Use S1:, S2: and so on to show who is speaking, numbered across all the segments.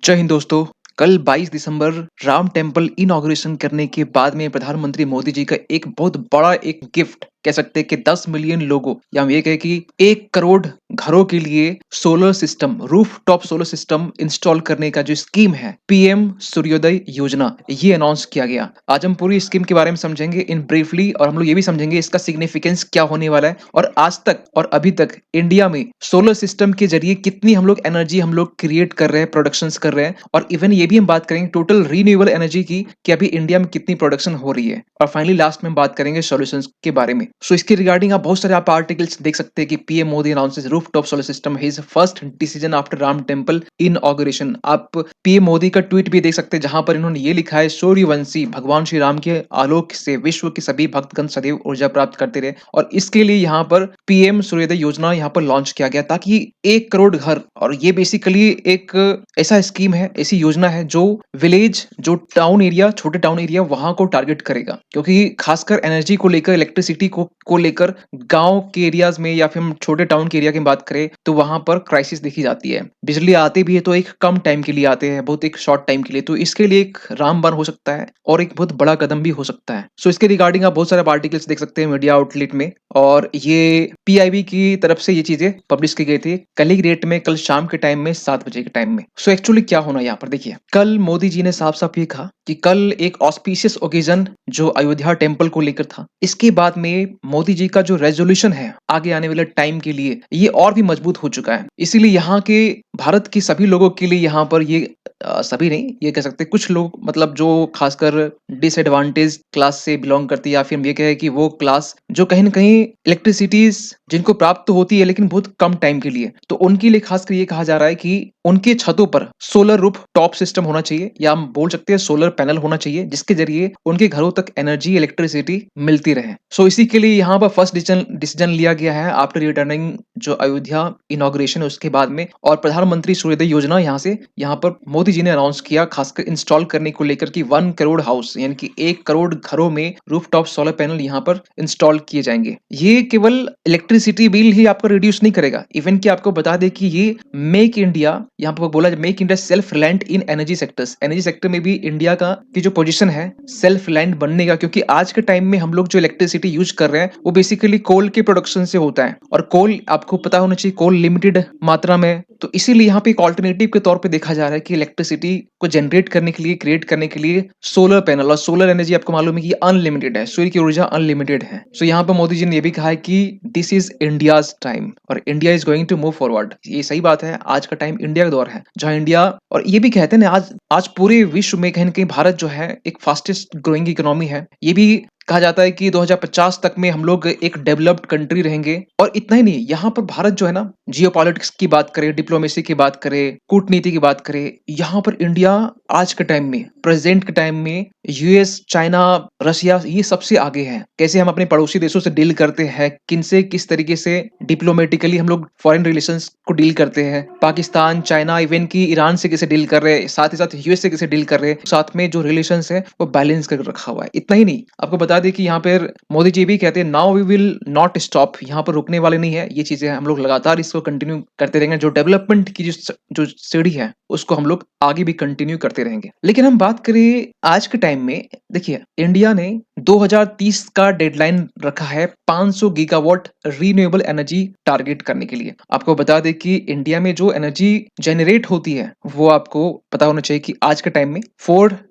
S1: जय हिंद दोस्तों। कल 22 दिसंबर राम टेम्पल इनॉग्रेशन करने के बाद में प्रधानमंत्री मोदी जी का एक बहुत बड़ा एक गिफ्ट कह सकते हैं कि 10 मिलियन लोगों या हम ये कहें कि 1 करोड़ घरों के लिए solar system roof top solar system install करने का जो स्कीम है पीएम सूर्योदय योजना ये अनाउंस किया गया। आज हम पूरी स्कीम के बारे में समझेंगे इन ब्रीफली और हम लोग ये भी समझेंगे इसका सिग्निफिकेंस क्या होने वाला है और आज तक और अभी तक इंडिया में सोलर सिस्टम के जरिए कितनी हम लोग एनर्जी हम लोग क्रिएट कर रहे हैं, प्रोडक्शंस कर रहे हैं और इवन ये भी हम बात करेंगे टोटल रीन्यूएबल एनर्जी की कि अभी इंडिया में कितनी प्रोडक्शन हो रही है और फाइनली लास्ट में हम बात करेंगे सॉल्यूशंस के बारे में। सो इसके रिगार्डिंग आप बहुत सारे आप आर्टिकल्स देख सकते हैं कि PM Modi announces rooftop solar system his first decision after Ram temple inauguration. आप पीएम मोदी का ट्वीट भी देख सकते हैं जहां पर इन्होंने ये लिखा है, सूर्यवंशी भगवान श्री राम के आलोक से विश्व के सभी भक्तगण सदैव ऊर्जा प्राप्त करते रहे और इसके लिए यहाँ पर पीएम सूर्योदय योजना यहाँ पर लॉन्च किया गया ताकि 1 करोड़ घर, और ये बेसिकली एक ऐसा स्कीम है, ऐसी योजना है जो विलेज, जो टाउन एरिया, छोटे टाउन एरिया वहां को टारगेट करेगा क्योंकि खासकर एनर्जी को लेकर, इलेक्ट्रिसिटी को लेकर गांव के एरियाज में या फिर हम छोटे टाउन के एरिया की बात करें तो वहां पर क्राइसिस देखी जाती है। बिजली आते भी है तो एक कम टाइम के लिए आते हैं, बहुत एक शॉर्ट टाइम के लिए, तो इसके लिए एक रामबाण हो सकता है और एक बहुत बड़ा कदम भी हो सकता है। सो इसके रिगार्डिंग आप बहुत सारे आर्टिकल्स देख सकते हैं मीडिया आउटलेट में और ये पीआईबी की तरफ से ये चीजें पब्लिश की गई थी कल ही डेट में, कल शाम के टाइम में 7 बजे के टाइम में। सो एक्चुअली क्या होना यहाँ पर देखिए, कल मोदी जी ने साफ साफ ये कहा कि कल एक ऑस्पिशियस ओकेजन जो अयोध्या टेम्पल को लेकर था, इसके बाद में मोदी जी का जो रेजोल्यूशन है आगे आने वाले टाइम के लिए ये और भी मजबूत हो चुका है। इसीलिए यहाँ के भारत के सभी लोगों के लिए यहाँ पर ये सभी नहीं, ये कह सकते कुछ लोग, मतलब जो खासकर डिसएडवांटेज क्लास से बिलोंग करती है या फिर हम ये कहें कि वो क्लास जो कहीं ना कहीं इलेक्ट्रिसिटीज जिनको प्राप्त तो होती है लेकिन बहुत कम टाइम के लिए, तो उनके लिए खासकर ये कहा जा रहा है कि उनके छतों पर सोलर रूफ टॉप सिस्टम होना चाहिए या हम बोल सकते हैं सोलर पैनल होना चाहिए जिसके जरिए उनके घरों तक एनर्जी, इलेक्ट्रिसिटी मिलती रहे। सो इसी के लिए यहाँ पर फर्स्ट डिसीजन लिया गया है आफ्टर रिटर्निंग जो अयोध्या इनॉग्रेशन है उसके बाद में, और प्रधानमंत्री सूर्योदय योजना यहाँ पर मोदी जी ने अनाउंस किया खासकर इंस्टॉल करने को लेकर कि 1 करोड़ हाउस यानी कि 1 करोड़ घरों में रूफटॉप सोलर पैनल यहाँ पर इंस्टॉल किए जाएंगे। ये केवल इलेक्ट्रिसिटी बिल ही आपको रिड्यूस नहीं करेगा, इवन कि आपको बता दे कि ये मेक इंडिया, यहाँ पर बोला मेक इंडिया सेल्फ रिलायंट इन एनर्जी सेक्टर्स, एनर्जी सेक्टर में भी इंडिया का की जो पोजीशन है सेल्फ रिलायंट बनने का, क्योंकि आज के टाइम में हम लोग जो इलेक्ट्रिसिटी यूज कर रहे हैं वो बेसिकली कोल के प्रोडक्शन से होता है और कोल आपको पता होना चाहिए कोल लिमिटेड मात्रा में, तो इसीलिए यहाँ पे एक ऑल्टरनेटिव के तौर पे देखा जा रहा है कि इलेक्ट्रिसिटी को जनरेट करने के लिए, क्रिएट करने के लिए सोलर पैनल, और सोलर एनर्जी आपको मालूम है कि अनलिमिटेड है, सूर्य की ऊर्जा अनलिमिटेड है। सो यहाँ पर मोदी जी ने यह भी कहा है कि दिस इज इंडियाज टाइम और India is going to move forward. ये सही बात है, आज का टाइम इंडिया का दौर है जहां इंडिया, और ये भी कहते हैं ना आज पूरे विश्व में कहीं ना कहीं भारत जो है एक फास्टेस्ट ग्रोइंग इकोनॉमी है। ये भी कहा जाता है कि 2050 तक में हम लोग एक डेवलप्ड कंट्री रहेंगे। और इतना ही नहीं, यहाँ पर भारत जो है ना, जियोपॉलिटिक्स की बात करें, डिप्लोमेसी की बात करें, कूटनीति की बात करें, यहाँ पर इंडिया आज के टाइम में, प्रेजेंट के टाइम में यूएस, चाइना, रशिया ये सबसे आगे है। कैसे हम अपने पड़ोसी देशों से डील करते हैं, किनसे किस तरीके से डिप्लोमेटिकली हम लोग फॉरेन रिलेशंस को डील करते हैं, पाकिस्तान, चाइना, इवन की ईरान से कैसे डील कर रहे हैं, साथ ही साथ यूएस से कैसे डील कर रहे हैं, साथ में जो रिलेशंस है वो बैलेंस कर रखा हुआ है। इतना ही नहीं, आपको बता दें कि यहाँ पर मोदी जी भी कहते हैं now we will not stop, यहाँ पर रुकने वाले नहीं है, ये चीजें हम लोग लगातार इसको कंटिन्यू करते रहेंगे। जो डेवलपमेंट की जो सीढ़ी है उसको हम लोग आगे भी कंटिन्यू करते रहेंगे। लेकिन हम बात करें आज के टाइम में, देखिए इंडिया ने 2030 का डेडलाइन रखा है 500 गीगावाट रीन्यूएबल एनर्जी टारगेट करने के लिए। आपको बता दें कि इंडिया में जो एनर्जी जनरेट होती है वो आपको पता होना चाहिए कि आज के टाइम में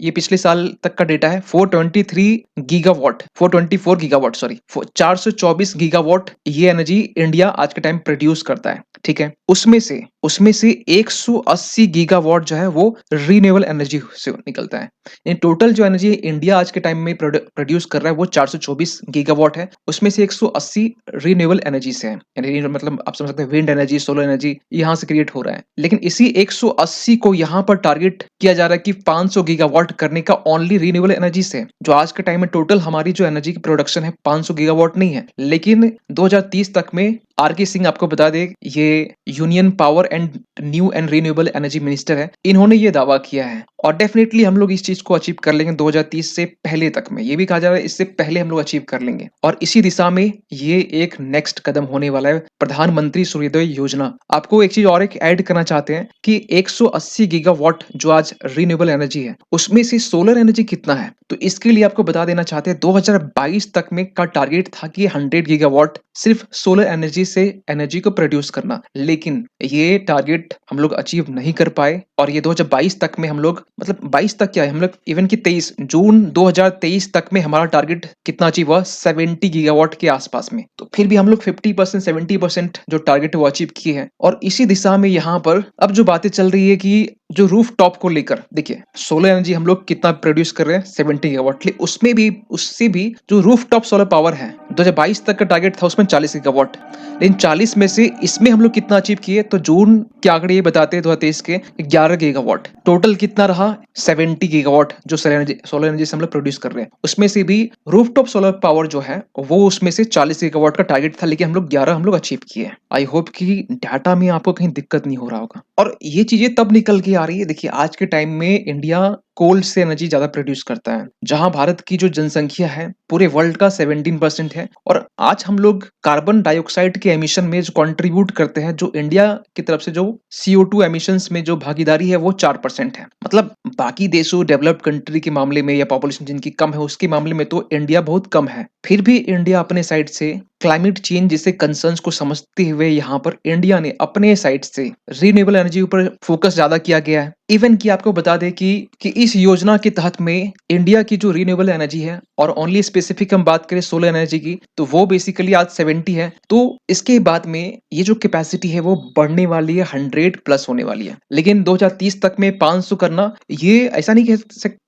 S1: ये पिछले साल तक का डेटा है, 424 गीगावाट सॉरी 424 गीगावाट ये एनर्जी इंडिया आज के टाइम प्रोड्यूस करता है। ठीक है, उसमें से 180 गीगावाट जो है वो रीन्यूएबल एनर्जी से निकलता है। इन टोटल जो एनर्जी इंडिया आज के टाइम में प्रोड्यूस कर रहा है वो 424 गीगावाट है, उसमें से 180 रीन्यूएबल एनर्जी से है, यानी मतलब आप समझ सकते हैं विंड एनर्जी, सोलर एनर्जी यहाँ से क्रिएट हो रहा है। लेकिन इसी 180 को यहाँ पर टारगेट किया जा रहा है कि 500 गीगावाट करने का ओनली रीन्यूएबल एनर्जी से, जो आज के टाइम में टोटल हमारी जो एनर्जी की प्रोडक्शन है 500 गीगावाट नहीं है, लेकिन 2030 तक में आर.के. सिंह आपको बता दें, ये union power and new and renewable energy minister है। इन्होंने ये दावा किया है और डेफिनेटली हम लोग इस चीज़ को अचीव कर लेंगे 2030 से पहले तक में। ये भी कहा जा रहा है इससे पहले हम लोग अचीव कर लेंगे और इसी दिशा में ये एक नेक्स्ट कदम होने वाला है, प्रधानमंत्री सूर्योदय योजना। आपको एक चीज़ और एक ऐड करना चाहते हैं कि 180 गीगावाट जो आज रिन्यूएबल एनर्जी है, उसमें से सोलर एनर्जी कितना है? तो इसके लिए आपको बता देना चाहते हैं 2022 तक में का टारगेट था कि 100 गीगावाट सिर्फ सोलर एनर्जी से एनर्जी को प्रोड्यूस करना, लेकिन ये टारगेट हम लोग अचीव नहीं कर पाए और ये 2022 तक में हम लोग, मतलब 22 तक क्या है, हम लोग इवन कि 23 जून 2023 तक में हमारा टारगेट कितना अचीव हुआ, 70 गीगावाट के आसपास में। तो फिर भी हम लोग 50% 70% जो टारगेट है वो अचीव किए हैं और इसी दिशा में यहाँ पर अब जो बातें चल रही है कि जो रूफ टॉप को लेकर, देखिए सोलर एनर्जी हम लोग कितना प्रोड्यूस कर रहे हैं, 70 गीगावाट, उसमें भी उससे भी जो रूफ टॉप सोलर पावर है 2022 तक का टारगेट था उसमें 40 गीगावाट, लेकिन 40 में से इसमें हम लोग कितना अचीव किए, तो जून के आंकड़े ये बताते हैं 2023 के 11 गीगावाट। टोटल कितना रहा, 70 गीगावाट जो सोलर एनर्जी से हम लोग प्रोड्यूस कर रहे हैं। उसमें से भी रूफटॉप सोलर पावर जो है वो उसमें से 40 गीगावाट का टारगेट था, लेकिन हम लोग 11 हम लोग अचीव किए। आई होप कि डाटा में आपको कहीं दिक्कत नहीं हो रहा होगा और ये चीजें तब निकल के आ रही है। देखिए आज के टाइम में इंडिया कोल से एनर्जी ज्यादा प्रोड्यूस करता है, जहां भारत की जो जनसंख्या है पूरे वर्ल्ड का 17% है और आज हम लोग कार्बन डाइऑक्साइड के एमिशन में जो कंट्रीब्यूट करते हैं, जो इंडिया की तरफ से जो CO2 एमिशंस में जो भागीदारी है वो 4% है। मतलब बाकी देशों, डेवलप्ड कंट्री के मामले में या पॉपुलेशन जिनकी कम है उसके मामले में तो इंडिया बहुत कम है। फिर भी इंडिया अपने साइड से क्लाइमेट चेंज जैसे कंसर्न्स को समझते हुए यहाँ पर इंडिया ने अपने साइड से रिन्यूएबल एनर्जी ऊपर फोकस ज्यादा किया गया है। इवन कि आपको बता दें कि इस योजना के तहत में इंडिया की जो रिन्यूएबल एनर्जी है और ओनली स्पेसिफिक हम बात करें सोलर एनर्जी की, तो वो बेसिकली आज 70 है। तो इसके बाद में ये जो कैपेसिटी है वो बढ़ने वाली है, 100 प्लस होने वाली है। लेकिन 2030 तक में 500 करना, ये ऐसा नहीं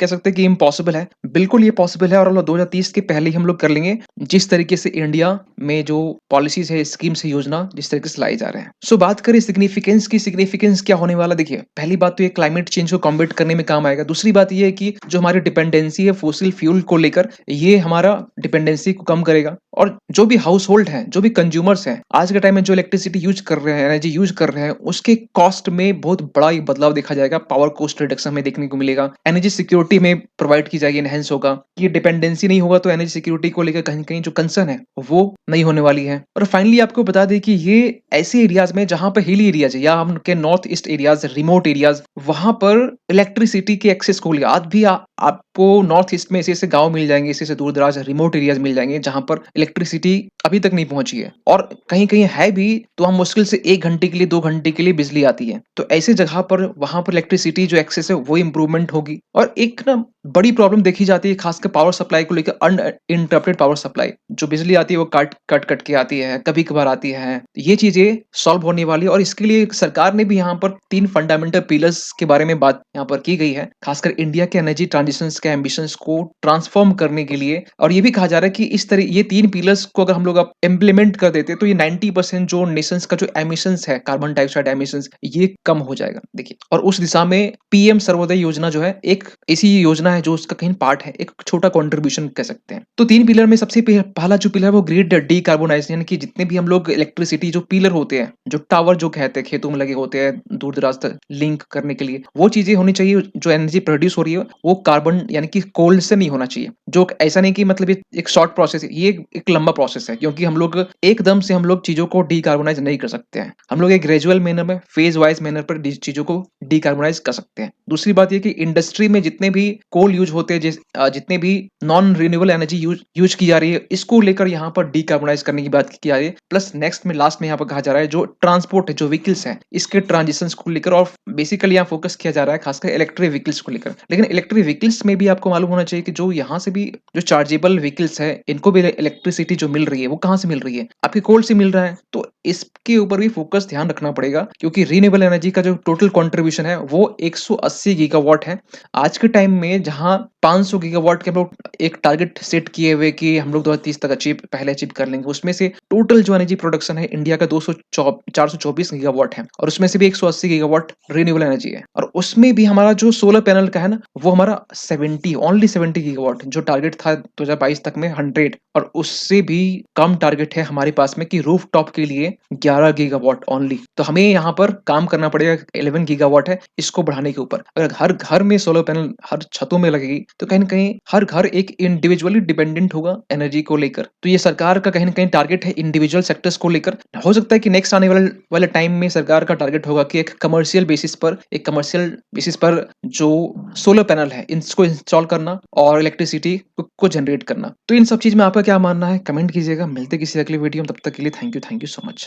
S1: कह सकते कि इम्पॉसिबल है, बिल्कुल ये पॉसिबल है और 2030 के पहले ही हम लोग कर लेंगे, जिस तरीके से इंडिया में जो पॉलिसीज है, स्कीम्स है, योजना जिस तरीके से लाई जा रहे हैं। सो बात करें सिग्निफिकेंस की, सिग्निफिकेंस क्या होने वाला, देखिए पहली बात तो ये क्लाइमेट चेंज को कॉम्बैट करने में काम आएगा। दूसरी बात ये है कि जो हमारी डिपेंडेंसी है फोसिल फ्यूल को लेकर, ये हमारा डिपेंडेंसी को कम करेगा और जो भी हाउस होल्ड है, जो भी कंज्यूमर्स हैं आज के टाइम में जो इलेक्ट्रिसिटी यूज कर रहे हैं, एनर्जी यूज कर रहे हैं, उसके कॉस्ट में बहुत बड़ा एक बदलाव देखा जाएगा, पावर कॉस्ट रिडक्शन में देखने को मिलेगा, एनर्जी सिक्योरिटी में प्रोवाइड की जाएगी, एनहेंस होगा। ये डिपेंडेंसी नहीं होगा तो एनर्जी सिक्योरिटी को लेकर कहीं कहीं जो कंसर्न है वो नहीं होने वाली है। और फाइनली आपको बता दें कि ये ऐसे एरियाज में जहां पर हिली एरियाज है या हम के north east areas, remote areas, वहां पर इलेक्ट्रिसिटी के एक्सेस को लेकर आज भी आपको नॉर्थ ईस्ट में ऐसे ऐसे गांव मिल जाएंगे, ऐसे ऐसे दूर दराज रिमोट एरियाज मिल जाएंगे जहां पर इलेक्ट्रिसिटी अभी तक नहीं पहुंची है और कहीं कहीं है भी तो हम मुश्किल से 1 घंटे के लिए 2 घंटे के लिए बिजली आती है। तो ऐसे जगह पर वहां पर इलेक्ट्रिसिटी जो एक्सेस है वो इंप्रूवमेंट होगी। और एक ना बड़ी प्रॉब्लम देखी जाती है खासकर पावर सप्लाई को लेकर, अनइंटरप्टेड पावर सप्लाई, जो बिजली आती है वो कट कट कट के आती है, कभी कभार आती है। ये चीजें सॉल्व होने वाली है और इसके लिए सरकार ने भी यहाँ पर 3 फंडामेंटल पिलर्स के बारे में बात यहाँ पर की गई है, खासकर इंडिया के एनर्जी ट्रांजिशन के एम्बिशंस को ट्रांसफॉर्म करने के लिए। और ये भी कहा जा रहा है कि इस तरह ये 3 पिलर्स को अगर हम लोग इम्प्लीमेंट कर देते तो ये 90% जो नेशंस का जो एमिशंस है, कार्बन डाइऑक्साइड एमिशंस, ये कम हो जाएगा। देखिए और उस दिशा में पीएम सर्वोदय योजना जो है एक ऐसी योजना है जो उसका कहीं पार्ट है, एक छोटा कंट्रीब्यूशन कह सकते हैं। तो 3 पिलर में सबसे पहला जो पिलर है वो ग्रिड डीकार्बोनाइजेशन, की जितने भी हम लोग इलेक्ट्रिसिटी जो पिलर होते हैं, जो टावर जो कहते हैं खेतों में लगे होते हैं दूर दराज तक लिंक करने के लिए, वो चीजें होनी चाहिए। जो एनर्जी प्रोड्यूस हो रही है वो कार्बन यानी कि कोल से नहीं होना चाहिए। जो ऐसा नहीं कि मतलब ये एक शॉर्ट प्रोसेस है, ये एक लंबा प्रोसेस है, क्योंकि हम लोग एकदम से हम लोग चीजों को डीकार्बोनाइज नहीं कर सकते हैं। हम लोग एक ग्रेजुअल मैनर में, फेज वाइज मैनर पर चीजों को डीकार्बोनाइज कर सकते हैं। दूसरी बात ये कि इंडस्ट्री में जितने भी कोल यूज होते हैं, जितने भी नॉन रिन्यूएबल एनर्जी यूज की जा रही है, इसको लेकर यहाँ पर डीकार्बोनाइज करने की बात की जा रही है। प्लस नेक्स्ट में लास्ट में यहाँ पर कहा जा रहा है जो ट्रांसपोर्ट है, जो व्हीकल्स है, इसके ट्रांजिशन को लेकर और बेसिकली यहाँ फोकस किया जा रहा है खासकर इलेक्ट्रिक व्हीकल्स को लेकर। लेकिन इलेक्ट्रिक व्हीकल्स में भी आपको मालूम होना चाहिए कि जो यहाँ से भी जो चार्जेबल व्हीकल्स है, इनको भी इलेक्ट्रिसिटी जो मिल रही है वो कहाँ से मिल रही है, आपके कोल से मिल रहा है। तो इसके ऊपर भी फोकस ध्यान रखना पड़ेगा, क्योंकि रिन्यूएबल एनर्जी का जो टोटल कंट्रीब्यूशन है वो 180 गीगावाट है आज के टाइम में, जहां 500 गीगावाट के हम लोग एक टारगेट सेट किए हुए कि हम लोग 2030 तक पहले अचीव कर लेंगे। उसमें से टोटल जो एनर्जी प्रोडक्शन है इंडिया का 424 गीगावाट है और उसमें से भी 180 गीगावाट रिन्यूएबल एनर्जी है। और उसमें भी हमारा जो सोलर पैनल का है ना, वो हमारा 70 ओनली 70 गीगावाट, जो टारगेट था 2022 तक में 100, और उससे भी कम टारगेट है हमारे पास में कि रूफटॉप के लिए 11 गीगावाट ओनली। तो हमें यहाँ पर काम करना पड़ेगा, 11 गीगावाट है, इसको बढ़ाने के ऊपर। अगर हर घर में सोलर पैनल हर छतों में लगेगी तो कहीं न कहीं हर घर एक इंडिविजुअली डिपेंडेंट होगा एनर्जी को लेकर। तो ये सरकार का कहीं न कहीं टारगेट है इंडिविजुअल सेक्टर्स को लेकर। हो सकता है कि नेक्स्ट आने वाले टाइम में सरकार का टारगेट होगा कि एक कमर्शियल बेसिस पर जो सोलर पैनल है, इसको इंस्टॉल करना और इलेक्ट्रिसिटी को जनरेट करना। तो इन सब चीज़ में आपका क्या मानना है? कमेंट कीजिएगा। मिलते हैं किसी अगले वीडियो में, तब तक के लिए थैंक यू सो मच।